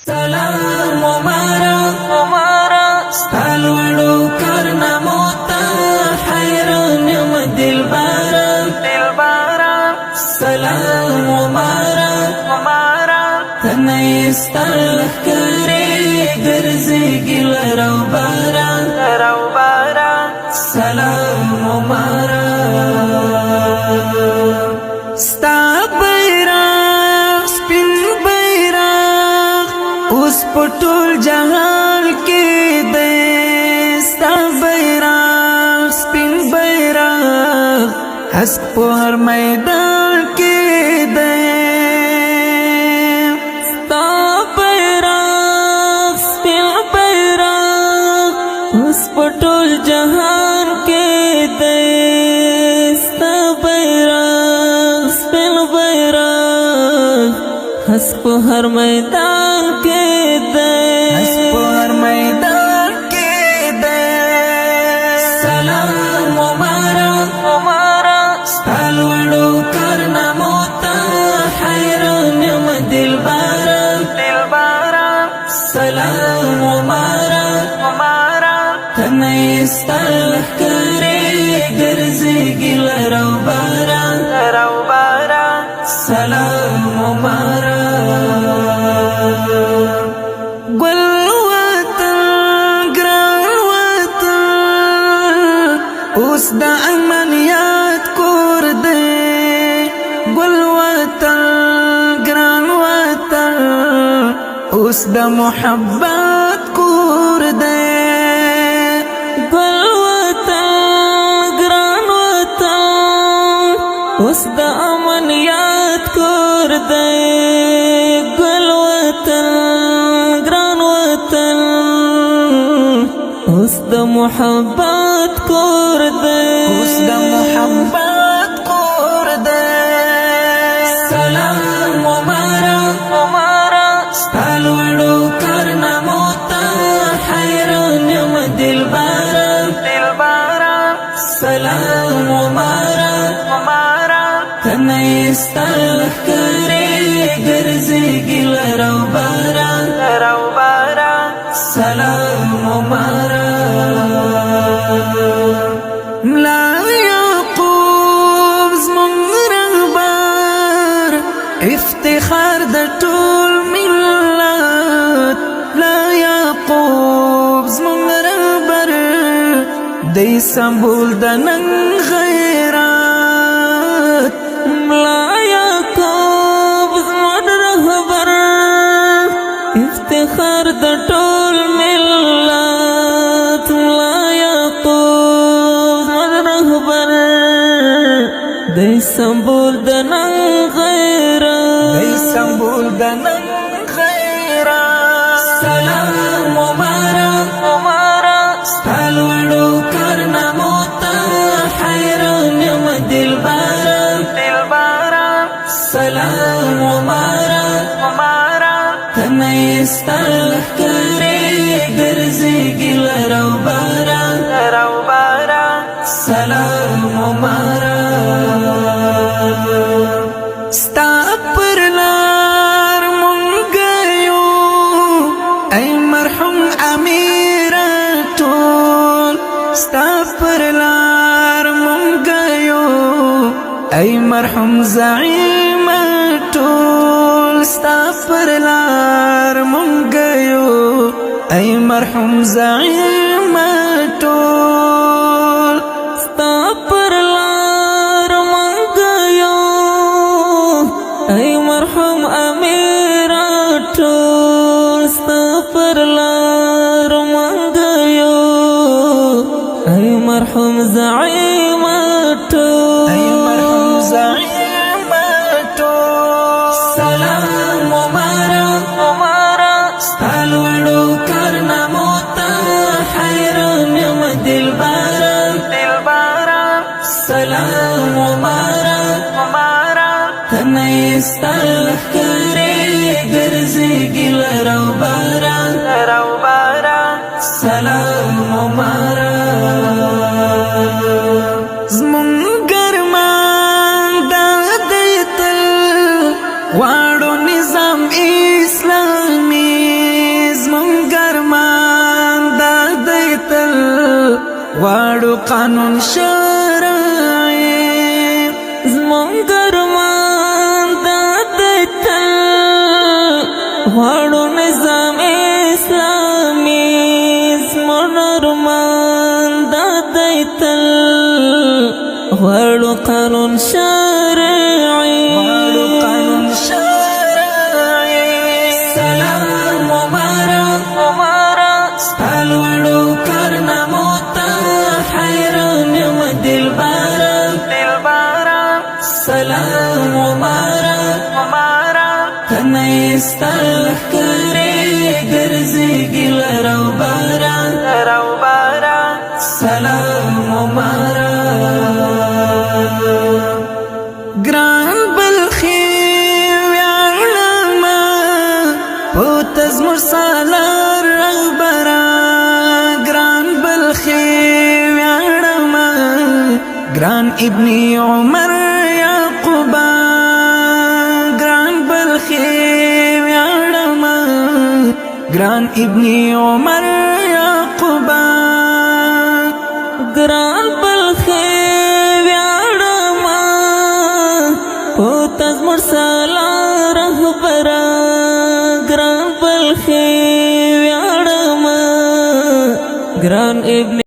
سلام مبارک ستالوړو کارنامو ته حیران یم دلبره سلام مبارک تنه ستل ښکارې ګرځېږي لرو باره سلام مبارک ستا بیرغ سپین بیرغ اوس په ټول جهان کې دی ستا بیرغ سپین بیرغ هسک په هر میدان کې دی ستا بیرغ سپین بیرغ اوس په ټول جهان کې دی ستا بیرغ سپین بیرغ هسک په هر میدان کې دی هسک په هر میدان کې دی سلام مبارک ستالوړو کارنامو ته حیران یم دلبره سلام مبارک تنه ستل ښکارې ګرځېږي لرو باره سلام مبارک ګل وطن ګران وطن اوس د امنیت کور دی ګل وطن ګران وطن اوس د محبت کور دی ګل وطن ګران وطن اوس د امنیت کور دی ګل وطن ګران وطن اوس د محبت کور دی اوس د محبت کور دی سلام مبارک ستالوړو کارنامو ته حیران یم دلبره سلام مبارک تنه ستل ښکارې ګرځېږي لرو باره سلام مبارک ملا یعقوب زموږ رهبر افتخار د ټول ملت ملا یعقوب زموږ رهبر دی سمبول د نن غیرت ملا یعقوب زموږ رهبر افتخار د ټول ملت ملا یعقوب زموږ رهبر دی سمبول د نن غیرت دی سمبول د نن غیرت سلام مبارک ستالوړو کارنامو ته حیران یم دلبره سلام مبارک تنه ستل ښکارې ګرځېږي لرو باره سلام مبارک ستا پر لار مونږ یو ای مرحوم امیر ټول ستا پر لار مونږ یو ای مرحوم زعیم ټول ستا پر لار مونږ یو ای مرحوم زعیم ټول ستا پر لار مونږ یو ای مرحوم امیر ټول ستا پر لار مونږ یو ای مرحوم زعیم ټول ای مرحوم زعیم ټول سلام مبارک ستالوړو کارنامو ته حیران یم دلبره سلام مبارک تنه ستل ښکارې ګرځېږي لرو باره سلام مبارک زموږ ګرمان دا دی تل غواړو نظام اسلامي غواړو قانون شرعي زمونږ ارمان دا دی تل غواړو نظام اسلامي زمونږ ارمان دا دی تل غواړو قانون شرعي سلام مبارک سپالوړو کارنامو ته حیران یم دلبره سلام مبارک کنه ستل ښکارې ګرځېږي لر او بره سلام مبارک ګران بلخي ویاړمه په زموږ سالار رهبره ګران بلخي ویاړمه ګران ابن عمر یعقوبه ګران بلخي ویاړمه ګران ابن عمر یعقوبه ګران بلخي ویاړمه په زموږ سالار رهبره ګران بلخي ویاړمه ګران ابن